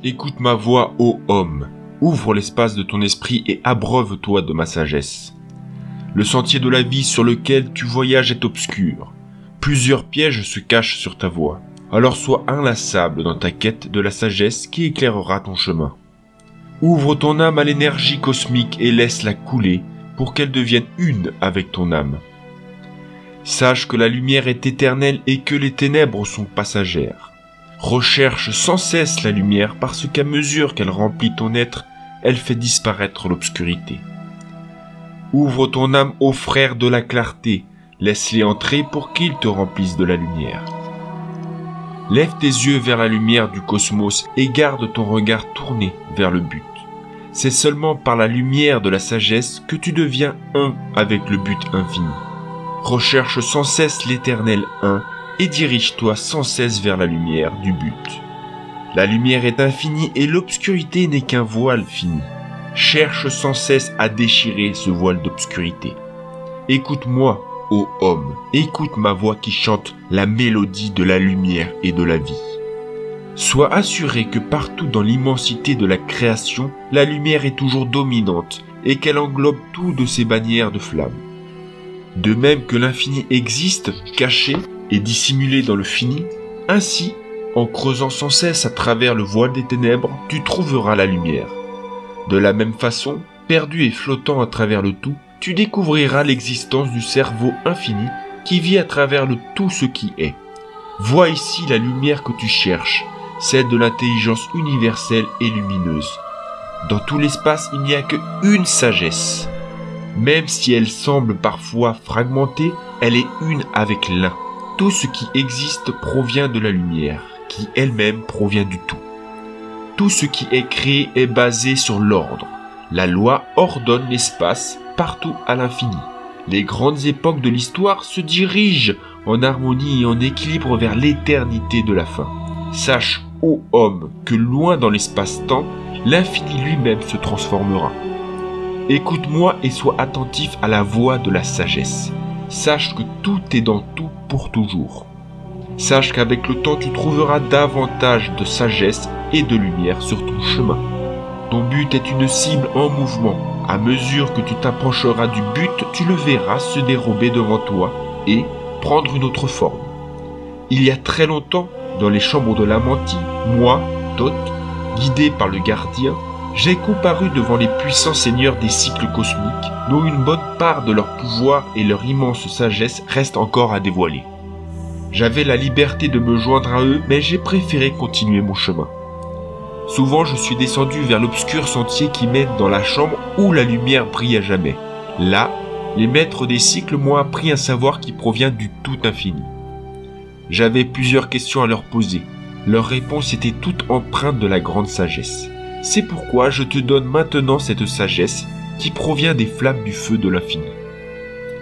Écoute ma voix, ô homme. Ouvre l'espace de ton esprit et abreuve-toi de ma sagesse. Le sentier de la vie sur lequel tu voyages est obscur. Plusieurs pièges se cachent sur ta voie. Alors sois inlassable dans ta quête de la sagesse qui éclairera ton chemin. Ouvre ton âme à l'énergie cosmique et laisse-la couler pour qu'elle devienne une avec ton âme. Sache que la lumière est éternelle et que les ténèbres sont passagères. Recherche sans cesse la lumière parce qu'à mesure qu'elle remplit ton être, elle fait disparaître l'obscurité. Ouvre ton âme aux frères de la clarté, laisse-les entrer pour qu'ils te remplissent de la lumière. Lève tes yeux vers la lumière du cosmos et garde ton regard tourné vers le but. C'est seulement par la lumière de la sagesse que tu deviens un avec le but infini. Recherche sans cesse l'éternel un et dirige-toi sans cesse vers la lumière du but. La lumière est infinie et l'obscurité n'est qu'un voile fini. Cherche sans cesse à déchirer ce voile d'obscurité. Écoute-moi, ô homme, écoute ma voix qui chante la mélodie de la lumière et de la vie. Sois assuré que partout dans l'immensité de la création, la lumière est toujours dominante et qu'elle englobe tout de ses bannières de flammes. De même que l'infini existe, caché et dissimulé dans le fini, ainsi, en creusant sans cesse à travers le voile des ténèbres, tu trouveras la lumière. De la même façon, perdu et flottant à travers le tout, tu découvriras l'existence du cerveau infini qui vit à travers le tout ce qui est. Vois ici la lumière que tu cherches, celle de l'intelligence universelle et lumineuse. Dans tout l'espace, il n'y a qu'une sagesse. Même si elle semble parfois fragmentée, elle est une avec l'un. Tout ce qui existe provient de la lumière, qui elle-même provient du tout. Tout ce qui est créé est basé sur l'ordre. La loi ordonne l'espace partout à l'infini. Les grandes époques de l'histoire se dirigent en harmonie et en équilibre vers l'éternité de la fin. Sache, ô homme, que loin dans l'espace-temps, l'infini lui-même se transformera. Écoute-moi et sois attentif à la voix de la sagesse. Sache que tout est dans tout pour toujours. Sache qu'avec le temps tu trouveras davantage de sagesse et de lumière sur ton chemin. Ton but est une cible en mouvement. À mesure que tu t'approcheras du but, tu le verras se dérober devant toi et prendre une autre forme. Il y a très longtemps, dans les chambres de l'Amanti, moi, Thoth, guidé par le gardien, j'ai comparu devant les puissants seigneurs des cycles cosmiques, dont une bonne part de leur pouvoir et leur immense sagesse reste encore à dévoiler. J'avais la liberté de me joindre à eux, mais j'ai préféré continuer mon chemin. Souvent, je suis descendu vers l'obscur sentier qui mène dans la chambre où la lumière brille à jamais. Là, les maîtres des cycles m'ont appris un savoir qui provient du tout infini. J'avais plusieurs questions à leur poser. Leurs réponses étaient toutes empreintes de la grande sagesse. C'est pourquoi je te donne maintenant cette sagesse qui provient des flammes du feu de l'infini.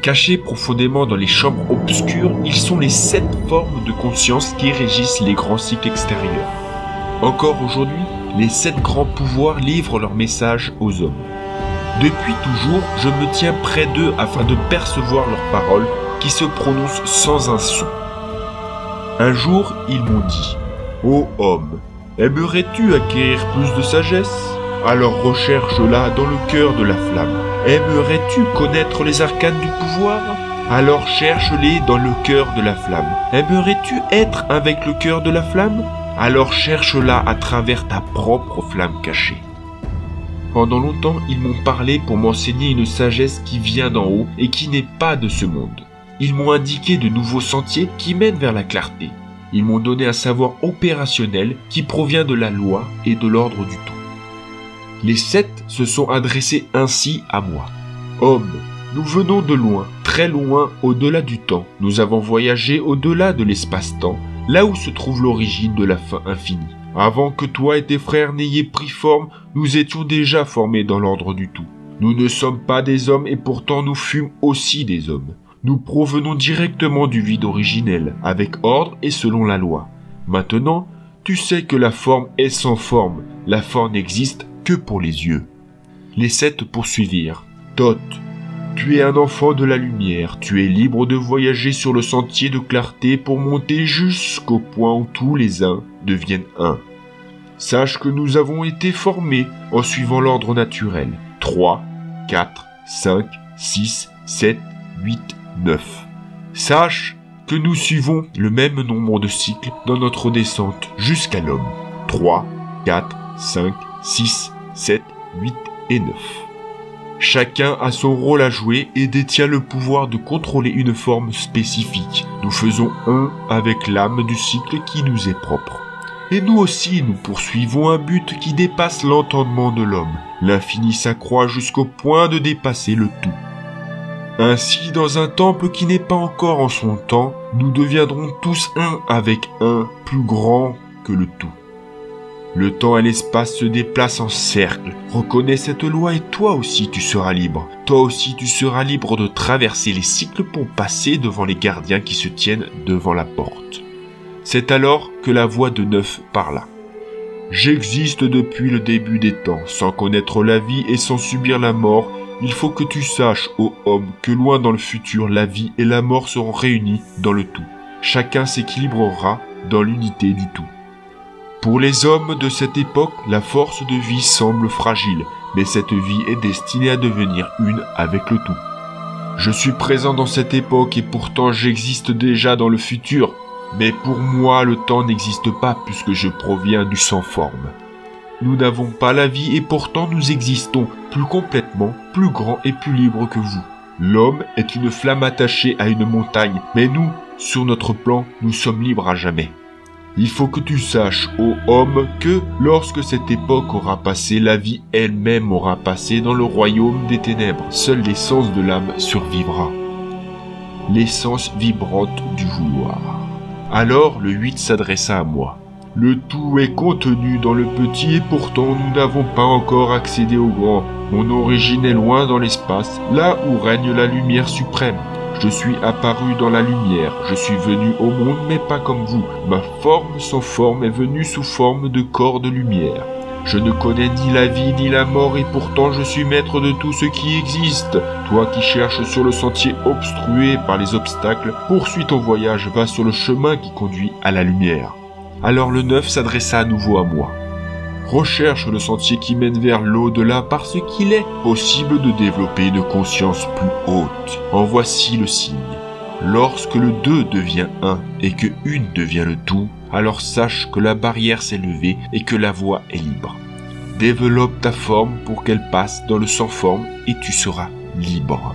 Cachés profondément dans les chambres obscures, ils sont les 7 formes de conscience qui régissent les grands cycles extérieurs. Encore aujourd'hui, les 7 grands pouvoirs livrent leur message aux hommes. Depuis toujours, je me tiens près d'eux afin de percevoir leurs paroles qui se prononcent sans un son. Un jour, ils m'ont dit « Ô homme, aimerais-tu acquérir plus de sagesse? Alors recherche-la dans le cœur de la flamme. Aimerais-tu connaître les arcanes du pouvoir? Alors cherche-les dans le cœur de la flamme. Aimerais-tu être avec le cœur de la flamme? Alors cherche-la à travers ta propre flamme cachée. » Pendant longtemps, ils m'ont parlé pour m'enseigner une sagesse qui vient d'en haut et qui n'est pas de ce monde. Ils m'ont indiqué de nouveaux sentiers qui mènent vers la clarté. Ils m'ont donné un savoir opérationnel qui provient de la loi et de l'ordre du tout. Les 7 se sont adressés ainsi à moi. « Homme, nous venons de loin, très loin, au-delà du temps. Nous avons voyagé au-delà de l'espace-temps, là où se trouve l'origine de la fin infinie. Avant que toi et tes frères n'ayez pris forme, nous étions déjà formés dans l'ordre du tout. Nous ne sommes pas des hommes et pourtant nous fûmes aussi des hommes. Nous provenons directement du vide originel, avec ordre et selon la loi. Maintenant, tu sais que la forme est sans forme, la forme n'existe que pour les yeux. » Les 7 poursuivirent. « Thoth, tu es un enfant de la lumière, tu es libre de voyager sur le sentier de clarté pour monter jusqu'au point où tous les uns deviennent un. Sache que nous avons été formés en suivant l'ordre naturel. 3, 4, 5, 6, 7, 8, 9. Sache que nous suivons le même nombre de cycles dans notre descente jusqu'à l'homme. 3, 4, 5, 6, 7, 8 et 9. Chacun a son rôle à jouer et détient le pouvoir de contrôler une forme spécifique. Nous faisons un avec l'âme du cycle qui nous est propre. Et nous aussi, nous poursuivons un but qui dépasse l'entendement de l'homme. L'infini s'accroît jusqu'au point de dépasser le tout. Ainsi, dans un temple qui n'est pas encore en son temps, nous deviendrons tous un avec un plus grand que le tout. Le temps et l'espace se déplacent en cercle. Reconnais cette loi et toi aussi tu seras libre. Toi aussi tu seras libre de traverser les cycles pour passer devant les gardiens qui se tiennent devant la porte. C'est alors que la voix de Neuf parla. J'existe depuis le début des temps, sans connaître la vie et sans subir la mort. Il faut que tu saches, ô homme, que loin dans le futur, la vie et la mort seront réunies dans le tout. Chacun s'équilibrera dans l'unité du tout. Pour les hommes de cette époque, la force de vie semble fragile, mais cette vie est destinée à devenir une avec le tout. Je suis présent dans cette époque et pourtant j'existe déjà dans le futur, mais pour moi le temps n'existe pas puisque je proviens du sans forme. Nous n'avons pas la vie et pourtant nous existons plus complètement, plus grand et plus libre que vous. L'homme est une flamme attachée à une montagne, mais nous, sur notre plan, nous sommes libres à jamais. Il faut que tu saches, ô homme, que lorsque cette époque aura passé, la vie elle-même aura passé dans le royaume des ténèbres. Seule l'essence de l'âme survivra. L'essence vibrante du vouloir. Alors le 8 s'adressa à moi. Le tout est contenu dans le petit et pourtant nous n'avons pas encore accédé au grand. Mon origine est loin dans l'espace, là où règne la lumière suprême. Je suis apparu dans la lumière, je suis venu au monde mais pas comme vous. Ma forme sans forme est venue sous forme de corps de lumière. Je ne connais ni la vie ni la mort et pourtant je suis maître de tout ce qui existe. Toi qui cherches sur le sentier obstrué par les obstacles, poursuis ton voyage, va sur le chemin qui conduit à la lumière. Alors le 9 s'adressa à nouveau à moi. Recherche le sentier qui mène vers l'au-delà parce qu'il est possible de développer une conscience plus haute. En voici le signe. Lorsque le 2 devient 1 et que 1 devient le tout, alors sache que la barrière s'est levée et que la voie est libre. Développe ta forme pour qu'elle passe dans le sans forme et tu seras libre.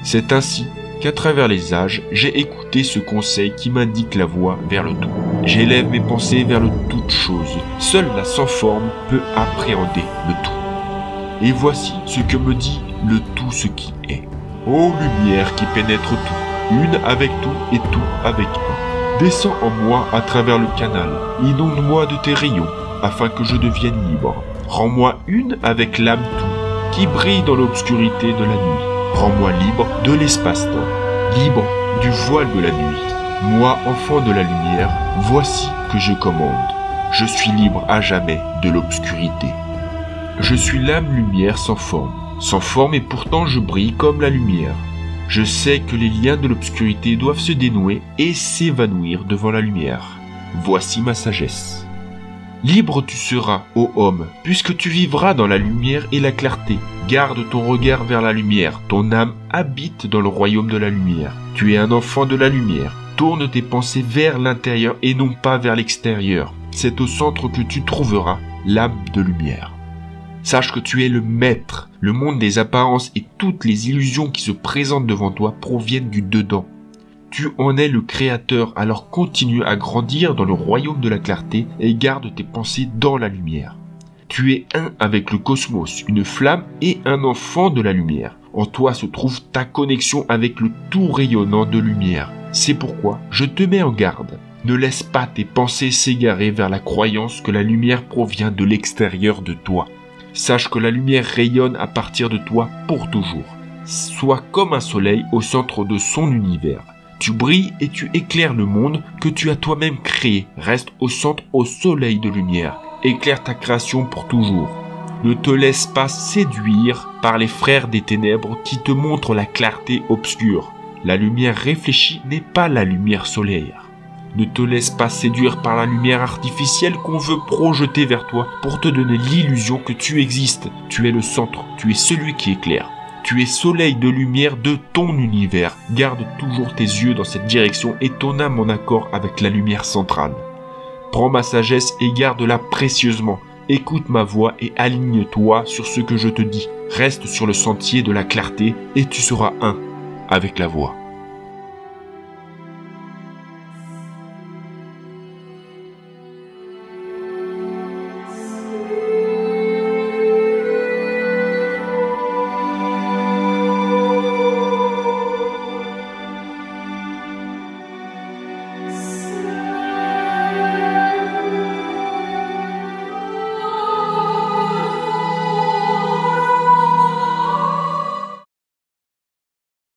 C'est ainsi qu'à travers les âges, j'ai écouté ce conseil qui m'indique la voie vers le tout. J'élève mes pensées vers le toute chose. Seule la sans forme peut appréhender le tout. Et voici ce que me dit le tout ce qui est. Ô lumière qui pénètre tout, une avec tout et tout avec un. Descends en moi à travers le canal, inonde-moi de tes rayons, afin que je devienne libre. Rends-moi une avec l'âme tout, qui brille dans l'obscurité de la nuit. Rends-moi libre de l'espace-temps, libre du voile de la nuit. Moi, enfant de la lumière, voici que je commande. Je suis libre à jamais de l'obscurité. Je suis l'âme lumière sans forme et pourtant je brille comme la lumière. Je sais que les liens de l'obscurité doivent se dénouer et s'évanouir devant la lumière. Voici ma sagesse. Libre tu seras, ô homme, puisque tu vivras dans la lumière et la clarté. Garde ton regard vers la lumière, ton âme habite dans le royaume de la lumière. Tu es un enfant de la lumière. Tourne tes pensées vers l'intérieur et non pas vers l'extérieur. C'est au centre que tu trouveras l'âme de lumière. Sache que tu es le maître. Le monde des apparences et toutes les illusions qui se présentent devant toi proviennent du dedans. Tu en es le créateur, alors continue à grandir dans le royaume de la clarté et garde tes pensées dans la lumière. Tu es un avec le cosmos, une flamme et un enfant de la lumière. En toi se trouve ta connexion avec le tout rayonnant de lumière. C'est pourquoi je te mets en garde. Ne laisse pas tes pensées s'égarer vers la croyance que la lumière provient de l'extérieur de toi. Sache que la lumière rayonne à partir de toi pour toujours. Sois comme un soleil au centre de son univers. Tu brilles et tu éclaires le monde que tu as toi-même créé. Reste au centre au soleil de lumière. Éclaire ta création pour toujours. Ne te laisse pas séduire par les frères des ténèbres qui te montrent la clarté obscure. La lumière réfléchie n'est pas la lumière solaire. Ne te laisse pas séduire par la lumière artificielle qu'on veut projeter vers toi pour te donner l'illusion que tu existes. Tu es le centre, tu es celui qui éclaire. Tu es soleil de lumière de ton univers. Garde toujours tes yeux dans cette direction et ton âme en accord avec la lumière centrale. Prends ma sagesse et garde-la précieusement. Écoute ma voix et aligne-toi sur ce que je te dis. Reste sur le sentier de la clarté et tu seras un avec la voix.